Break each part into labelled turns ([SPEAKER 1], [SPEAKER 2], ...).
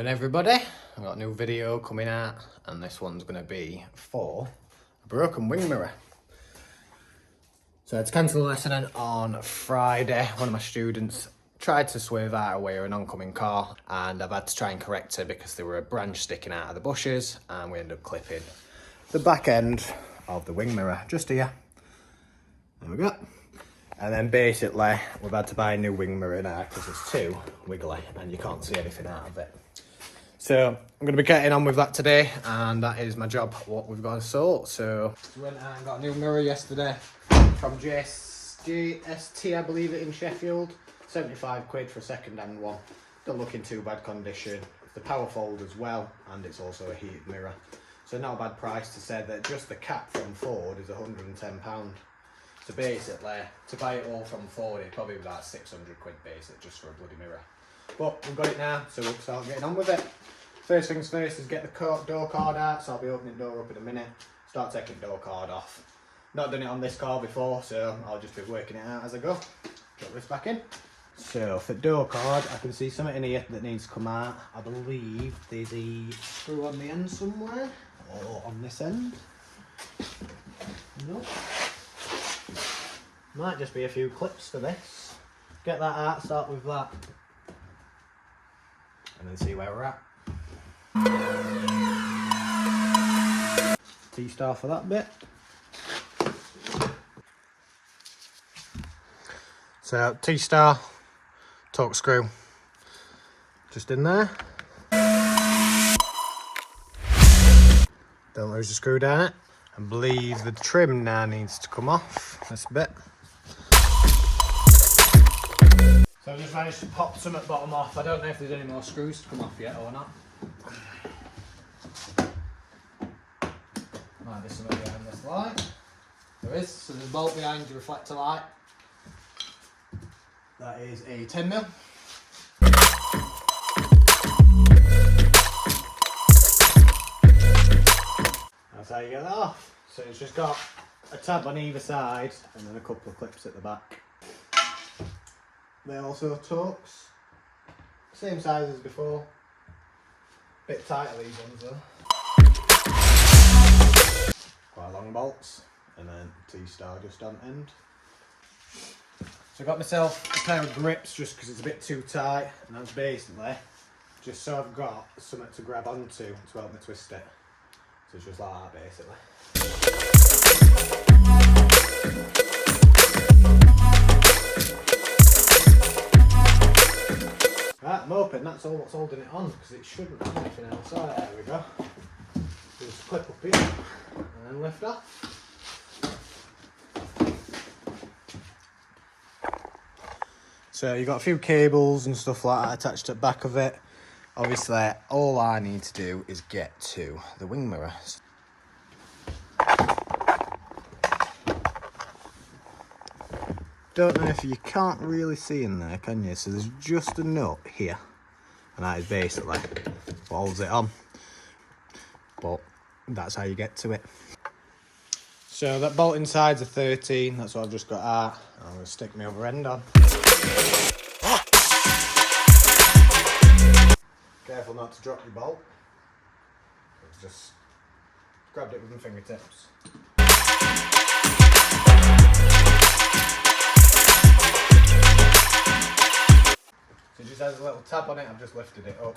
[SPEAKER 1] Morning everybody, I've got a new video coming out and this one's going to be for a broken wing mirror. So I had to cancel a lesson on Friday. One of my students tried to swerve out away an oncoming car and I've had to try and correct her because there were a branch sticking out of the bushes and we ended up clipping the back end of the wing mirror just here. There we go. And then basically we've had to buy a new wing mirror now because it's too wiggly and you can't see anything out of it. So I'm going to be getting on with that today and that is my job, what we've got to sort. So we went out and got a new mirror yesterday from GST, I believe it, in Sheffield. 75 quid for a second-hand one. Don't look in too bad condition. The power fold as well, and it's also a heated mirror. So not a bad price to say that just the cap from Ford is £110. So basically, to buy it all from Ford, it'd probably be about 600 quid basic just for a bloody mirror. But we've got it now, so we'll start getting on with it. First things first is get the door card out, so I'll be opening the door up in a minute. Start taking the door card off. Not done it on this car before, so I'll just be working it out as I go. Put this back in. So for door card, I can see something in here that needs to come out. I believe there's a screw on the end somewhere, or on this end. Nope. Might just be a few clips for this. Get that out, start with that. And then see where we're at. T-star for that bit. So T-star, torque screw, just in there. Don't lose the screw down it. I believe the trim now needs to come off this bit. So I've just managed to pop some at the bottom off. I don't know if there's any more screws to come off yet or not. Might be something behind this light. There is. So there's a bolt behind the reflector light. That is a 10mm. That's how you get that off. So it's just got a tab on either side and then a couple of clips at the back. They're also torques. Same size as before. Bit tighter these ones though. Quite long bolts. And then T-star just on end. So I got myself a pair of grips just because it's a bit too tight. And that's basically just so I've got something to grab onto to help me twist it. So it's just like that basically. Right, I'm hoping that's all what's holding it on because it shouldn't have anything else. Oh, there we go. Just clip up here and then lift off. So you've got a few cables and stuff like that attached to the back of it. Obviously, all I need to do is get to the wing mirror. Don't know if you can't really see in there, can you? So there's just a nut here, and that is basically what holds it on. But that's how you get to it. So that bolt inside's a 13, that's what I've just got out. I'm going to stick my other end on. Careful not to drop your bolt. I've just grabbed it with my fingertips. So it just has a little tab on it, I've just lifted it up.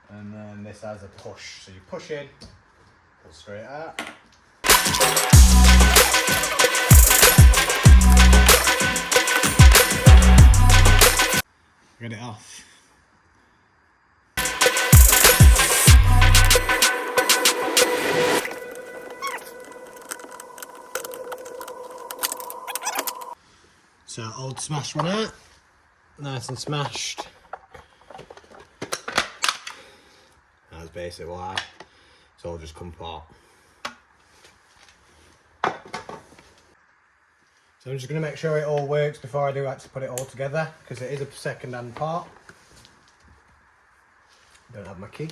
[SPEAKER 1] And then this has a push. So you push in, pull straight out. Get it off. So old smashed one out, nice and smashed. That's basically why it's all just come apart. So I'm just going to make sure it all works before I do actually put it all together because it is a second-hand part. Don't have my key.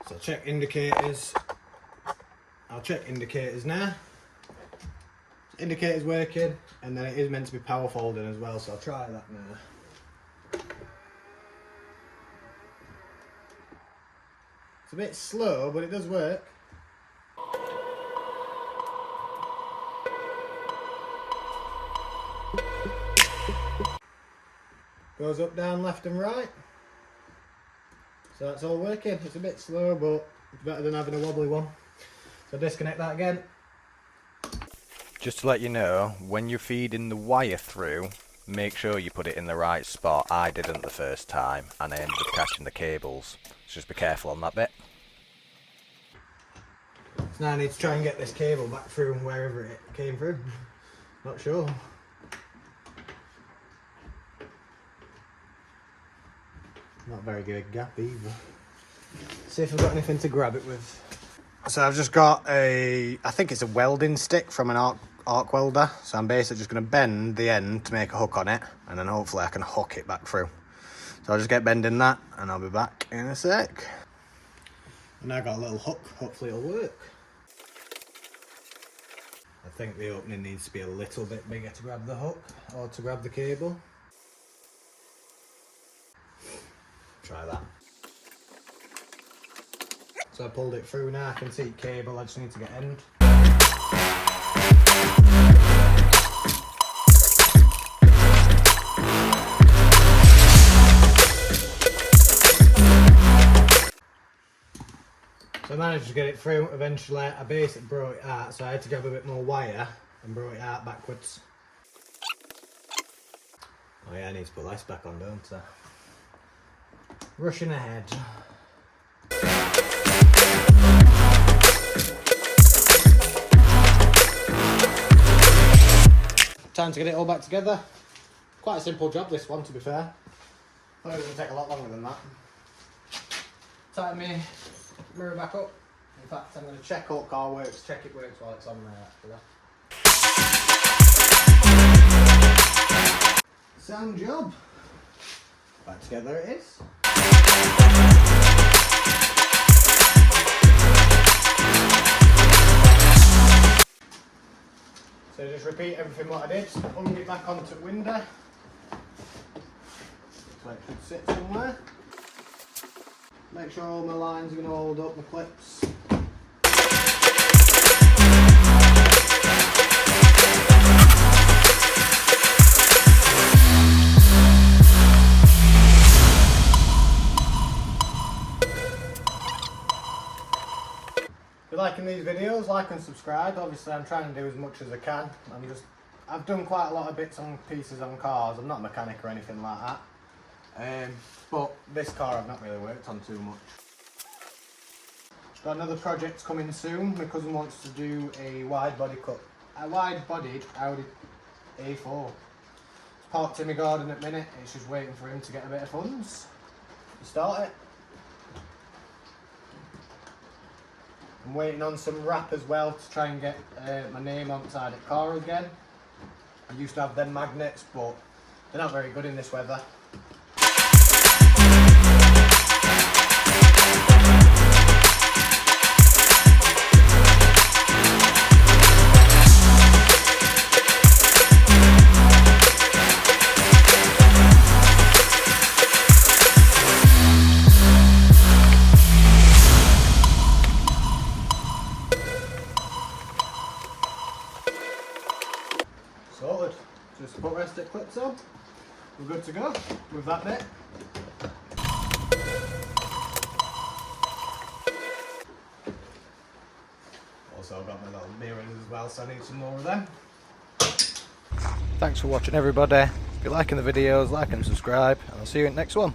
[SPEAKER 1] So check indicators. I'll check indicators now. Indicator's working, and then it is meant to be power folding as well, so I'll try that now. It's a bit slow, but it does work. Goes up, down, left and right. So that's all working. It's a bit slow, but it's better than having a wobbly one. So disconnect that again. Just to let you know, when you're feeding the wire through, make sure you put it in the right spot. I didn't the first time, and I ended up catching the cables. So just be careful on that bit. So now I need to try and get this cable back through wherever it came through. Not sure. Not very good gap either. See if I've got anything to grab it with. So I've just got I think it's a welding stick from an arc welder. So I'm basically just going to bend the end to make a hook on it, and then hopefully I can hook it back through. So I'll just get bending that, and I'll be back in a sec. And I got a little hook, hopefully it'll work. I think the opening needs to be a little bit bigger to grab the hook, or to grab the cable. Try that. So I pulled it through now, I can see cable, I just need to get end. So I managed to get it through eventually. I basically brought it out, so I had to grab a bit more wire and brought it out backwards. Oh yeah, I need to put this back on, don't I? Rushing ahead. Time to get it all back together. Quite a simple job this one, to be fair. Thought it was going to take a lot longer than that. Tighten my mirror back up. In fact, I'm going to check all car works, check it works while it's on there after that. Sound job. Back together it is. So just repeat everything what I did. Hung it back onto the window. So it should sit somewhere. Make sure all my lines are going to hold up, my clips. If you're liking these videos, like and subscribe. Obviously I'm trying to do as much as I can. I've done quite a lot of bits on pieces on cars. I'm not a mechanic or anything like that. But this car I've not really worked on too much. Got another project coming soon. My cousin wants to do a wide-bodied Audi A4. It's parked in my garden at the minute. It's just waiting for him to get a bit of funds to start it. I'm waiting on some wrap as well to try and get my name on the side of the car again. I used to have them magnets, but they're not very good in this weather. Sorted. Just put rest it clips on. We're good to go with that bit. Also I've got my little mirrors as well, so I need some more of them. Thanks for watching everybody. If you're liking the videos, like and subscribe, and I'll see you in the next one.